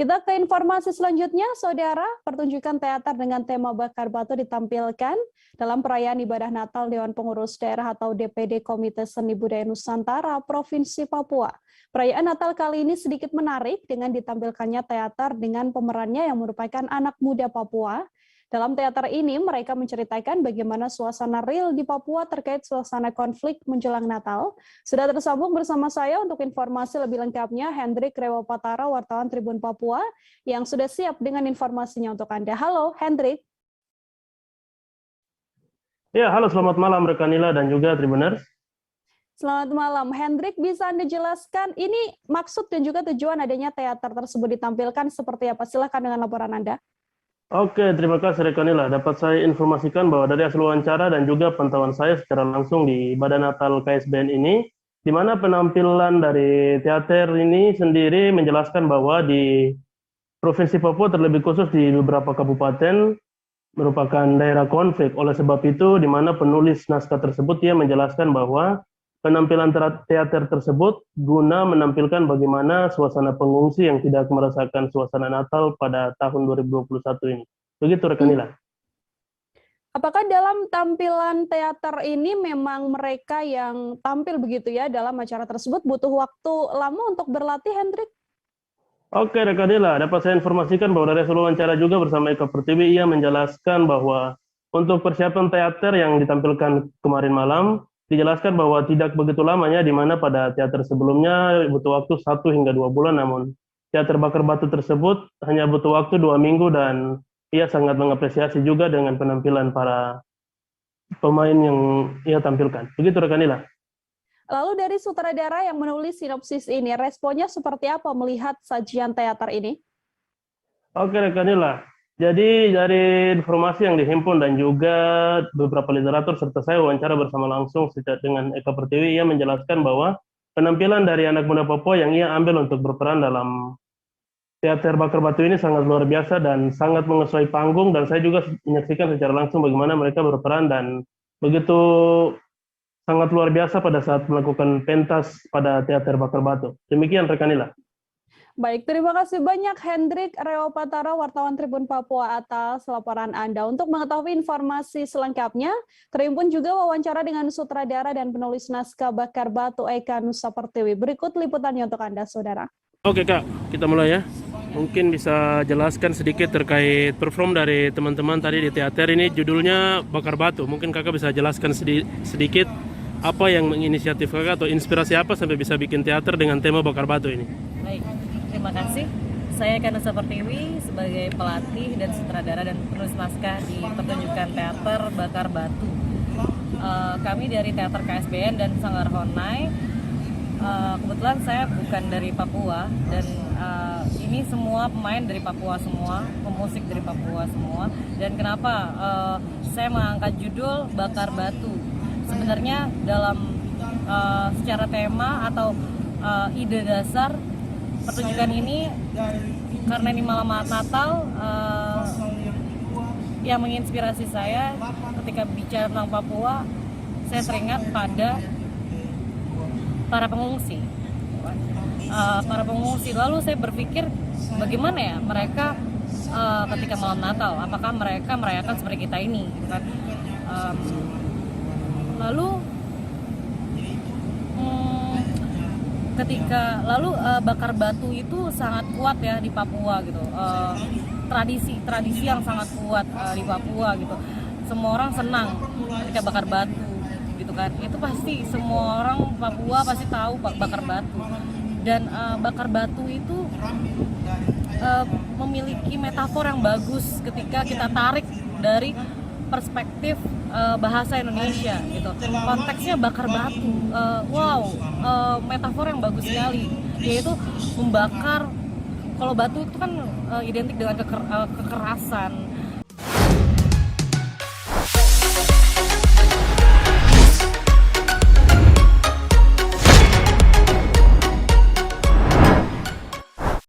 Kita ke informasi selanjutnya, Saudara. Pertunjukan teater dengan tema bakar batu ditampilkan dalam perayaan ibadah Natal Dewan Pengurus Daerah atau DPD Komite Seni Budaya Nusantara Provinsi Papua. Perayaan Natal kali ini sedikit menarik dengan ditampilkannya teater dengan pemerannya yang merupakan anak muda Papua. Dalam teater ini, mereka menceritakan bagaimana suasana real di Papua terkait suasana konflik menjelang Natal. Sudah tersambung bersama saya untuk informasi lebih lengkapnya, Hendrik Rewapatara, wartawan Tribun Papua, yang sudah siap dengan informasinya untuk Anda. Halo, Hendrik. Ya, halo, selamat malam rekan Nila dan juga Tribuners. Selamat malam, Hendrik. Bisa Anda jelaskan ini maksud dan juga tujuan adanya teater tersebut ditampilkan seperti apa? Silakan dengan laporan Anda. Oke, terima kasih rekan Nila. Dapat saya informasikan bahwa dari hasil wawancara dan juga pantauan saya secara langsung di Badan Natal KSBN ini, di mana penampilan dari teater ini sendiri menjelaskan bahwa di Provinsi Papua terlebih khusus di beberapa kabupaten merupakan daerah konflik. Oleh sebab itu, di mana penulis naskah tersebut dia menjelaskan bahwa penampilan teater tersebut guna menampilkan bagaimana suasana pengungsi yang tidak merasakan suasana Natal pada tahun 2021 ini. Begitu rekan Nila. Apakah dalam tampilan teater ini memang mereka yang tampil begitu ya dalam acara tersebut butuh waktu lama untuk berlatih, Hendrik? Oke rekan Nila, dapat saya informasikan bahwa dari hasil wawancara juga bersama Eka Pertiwi, ia menjelaskan bahwa untuk persiapan teater yang ditampilkan kemarin malam, dijelaskan bahwa tidak begitu lamanya, di mana pada teater sebelumnya butuh waktu 1 hingga 2 bulan, namun teater bakar batu tersebut hanya butuh waktu 2 minggu dan ia sangat mengapresiasi juga dengan penampilan para pemain yang ia tampilkan. Begitu rekan Nila. Lalu dari sutradara yang menulis sinopsis ini, responnya seperti apa melihat sajian teater ini? Oke rekan Nila. Jadi dari informasi yang dihimpun dan juga beberapa literatur serta saya wawancara bersama langsung dengan Eka Pertiwi, ia menjelaskan bahwa penampilan dari anak muda Papua yang ia ambil untuk berperan dalam teater bakar batu ini sangat luar biasa dan sangat mengesuai panggung, dan saya juga menyaksikan secara langsung bagaimana mereka berperan dan begitu sangat luar biasa pada saat melakukan pentas pada teater bakar batu. Demikian rekan Nila. Baik, terima kasih banyak Hendrik Rewapatara, wartawan Tribun Papua atas laporan Anda. Untuk mengetahui informasi selengkapnya, Tribun juga wawancara dengan sutradara dan penulis naskah Bakar Batu Eka Nusa Pertiwi. Berikut liputannya untuk Anda, Saudara. Oke Kak, kita mulai ya. Mungkin bisa jelaskan sedikit terkait perform dari teman-teman tadi di teater ini, judulnya Bakar Batu. Mungkin Kakak bisa jelaskan sedikit apa yang menginisiatif Kakak atau inspirasi apa sampai bisa bikin teater dengan tema Bakar Batu ini? Baik, terima kasih. Saya Eka Nusa Pertiwi sebagai pelatih dan sutradara dan penulis naskah di pertunjukan teater Bakar Batu. Kami dari Teater KSBN dan Sanggar Honai. Kebetulan saya bukan dari Papua dan ini semua pemain dari Papua semua, pemusik dari Papua semua. Dan kenapa saya mengangkat judul Bakar Batu? Sebenarnya dalam secara tema atau ide dasar pertunjukan ini, karena ini malam Natal, yang menginspirasi saya ketika bicara tentang Papua, saya teringat pada para pengungsi. Lalu saya berpikir bagaimana ya mereka ketika malam Natal, apakah mereka merayakan seperti kita ini, kan? Bakar batu itu sangat kuat ya di Papua gitu. Tradisi yang sangat kuat di Papua gitu. Semua orang senang ketika bakar batu gitu kan. Itu pasti semua orang Papua pasti tahu bakar batu. Dan bakar batu itu memiliki metafor yang bagus ketika kita tarik dari perspektif bahasa Indonesia gitu. Konteksnya bakar batu. Metafor yang bagus sekali, yaitu membakar. Kalau batu itu kan identik dengan kekerasan,